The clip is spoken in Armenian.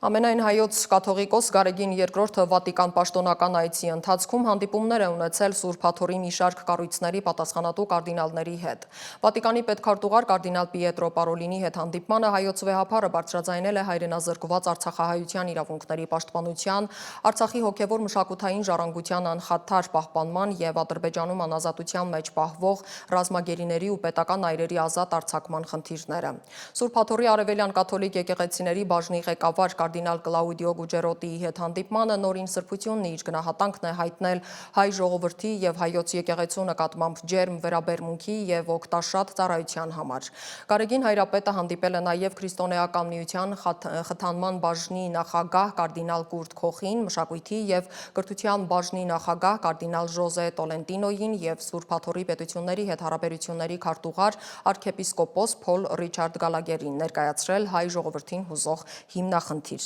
Ամենայն հայոց կաթողիկոս Գարեգին II Վատիկան պաշտոնական այցի ընթացքում հանդիպումներ է ունեցել Սուրբ Աթոռի մի շարք կառույցների պատասխանատու կարդինալների հետ։ Վատիկանի պետքարտուղար կարդինալ Պիետրո Պարոլինի հետ հանդիպմանը հայոց վեհափարը բարձրաձայնել է հայրենազրկված արցախահայության իրավունքների պաշտպանության, Արցախի հոգևոր մշակութային ժառանգության անխաթար պահպանման և Ադրբեջանում անազատության մեջ պահվող ռազմագերիների ու պետական այրերի ազատ արձակման խնդիրները։ Սուրբ Աթոռի արևելյան կաթոլիկ եկեղեցիների բաժնի ղեկավար Կարդինալ Կլաուդիո Գուջերոտիի հետ հանդիպմանը նորին սրբությունն իր գնահատանքն է հայտնել հայ ժողովրդի և հայոց եկեղեցու նկատմամբ ջերմ վերաբերմունքի և օգտաշատ ծառայության համար։ Գարեգին հայրապետը հանդիպել է նաև Քրիստոնեական միության խթանման բաժնի նախագահ կարդինալ Կուրտ Քոխին, մշակույթի և կրթության բաժնի նախագահ կարդինալ Ժոզե Տոլենտինոյին և Սուրբ Աթոռի պետությունների հետ հարաբերությունների քարտուղար արքեպիսկոպոս Փոլ Ռիչարդ Գալագերին, ներկայացրել հայ ժողովրդին հուզող հիմնախնդիրները։